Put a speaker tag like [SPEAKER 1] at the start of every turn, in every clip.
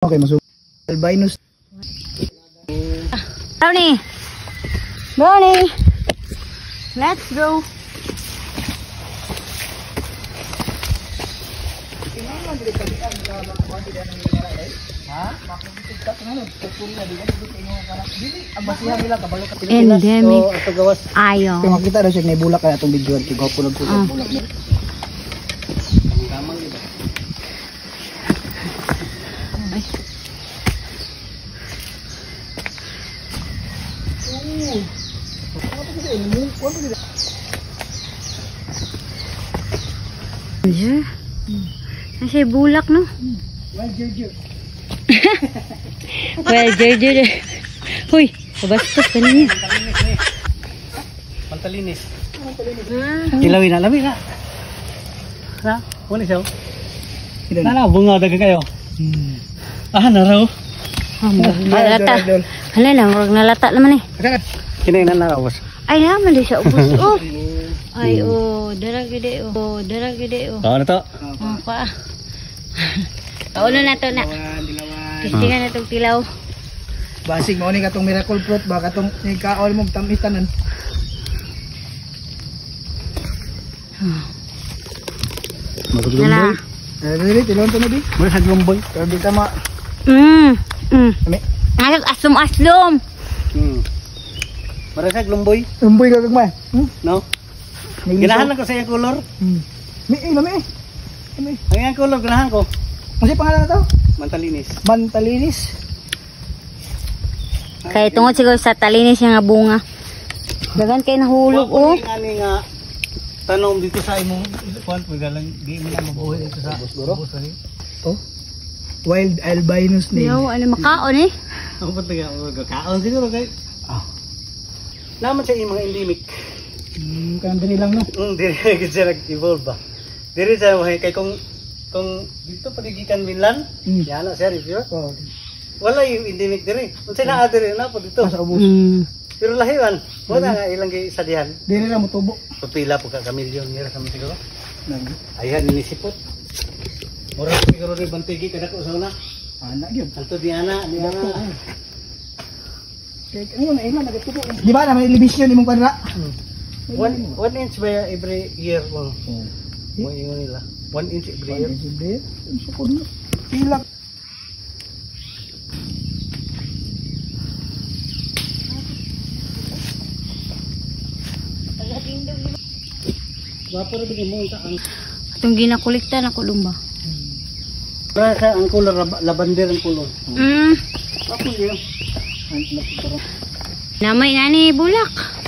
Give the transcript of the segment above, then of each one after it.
[SPEAKER 1] Okay, masuk. Albinus.
[SPEAKER 2] Brownie. Brownie. Let's go. Endemic ayaw.
[SPEAKER 1] Kung makita daw siya na bulak kaya itong video at tigopulog ko sa bulak niya.
[SPEAKER 2] Masih bulak no?
[SPEAKER 1] Well, Jojo.
[SPEAKER 2] Well, Jojo. Huy, kabastos kanina.
[SPEAKER 3] Pantalinis. Kilawin na, lamin na. Ha? Wala siya. Nala, bunga daga kayo. Naraw.
[SPEAKER 2] Nalata. Hala na, murag nalata naman eh.
[SPEAKER 3] Kinain na narawas.
[SPEAKER 2] Ay naman di siya ubos. Oh. Ay dara gede oh. Dara gede oh.
[SPEAKER 3] Na to.
[SPEAKER 2] Pa. Kauno na to na. Kistingan na itong tilaw.
[SPEAKER 1] Basig mo ni katong miracle fruit ba katong kaol mo tamitanan.
[SPEAKER 2] Nala.
[SPEAKER 1] Dili tilon to na di.
[SPEAKER 3] Mo sa lumboy.
[SPEAKER 1] Pero di tama.
[SPEAKER 2] Ami. Aslom.
[SPEAKER 3] Marasag lumboy.
[SPEAKER 1] Umboy ka kagmay.
[SPEAKER 3] No? Ganahan ko sa iyang color.
[SPEAKER 1] Mi lami.
[SPEAKER 3] Ang iyang color ganahan ko.
[SPEAKER 1] Ano pangalan na to?
[SPEAKER 3] Mantalinis.
[SPEAKER 1] Mantalinis.
[SPEAKER 2] Kaya tungod siguro sa talinis nga bunga. Dagan kay nahulog oh.
[SPEAKER 3] Ani nga tanom dito sa imong kuan pud galang di mo na mabuhay dito sa bus ani.
[SPEAKER 1] Oh. Wild albinus ni.
[SPEAKER 2] Yo, ano makaon eh?
[SPEAKER 3] Ako pa taga kaon siguro kay. Naman sa mga endemic.
[SPEAKER 1] Kandani lang no.
[SPEAKER 3] Diri siya nag-evolve ba. Diri sa kay kung dito panigikan Milan, yan na siya review.
[SPEAKER 1] Oh.
[SPEAKER 3] Wala yung endemic diri. Unsay naa diri na po dito.
[SPEAKER 1] Sa ubos.
[SPEAKER 3] Pero lahiwan, wala nga ilang sa dihan.
[SPEAKER 1] Dili na motubo.
[SPEAKER 3] Pila po ka kamilyon nila sa siguro. Ayan inisipot. Mura siguro ni bantigi kada ko sa una.
[SPEAKER 1] Ana gyud.
[SPEAKER 3] Alto di ana, ni ana.
[SPEAKER 1] Kay ano na ilan nagatubo. Di ba na may elevation imong kwadra?
[SPEAKER 3] 1 inch ba every year mo? Mo ingon nila. 1 inch every year.
[SPEAKER 1] So ko na. Pila.
[SPEAKER 3] Wapor bigay mo ang
[SPEAKER 2] Itong ginakulikta na kulumba.
[SPEAKER 3] para sa ang color lavender ang color. Ako yun.
[SPEAKER 2] Namay na ni bulak.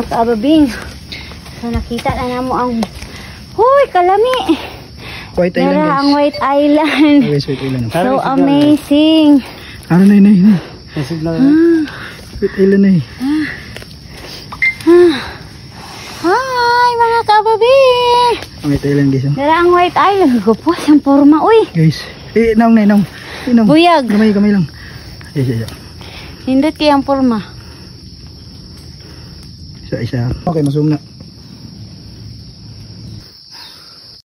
[SPEAKER 2] Ababing. So nakita na namo ang huy kalami.
[SPEAKER 1] White Island guys.
[SPEAKER 2] Ang White Island.
[SPEAKER 1] Guys, White Island.
[SPEAKER 2] So amazing.
[SPEAKER 1] Ano na. White Island na.
[SPEAKER 2] Hi mga kababing.
[SPEAKER 1] White Island guys.
[SPEAKER 2] Dala ang White Island. Gupos ang forma uy.
[SPEAKER 1] Guys. Naong.
[SPEAKER 2] Buyag.
[SPEAKER 1] Kamay lang. Yes.
[SPEAKER 2] Hindot kayang forma.
[SPEAKER 1] Isa. Okay, masum na.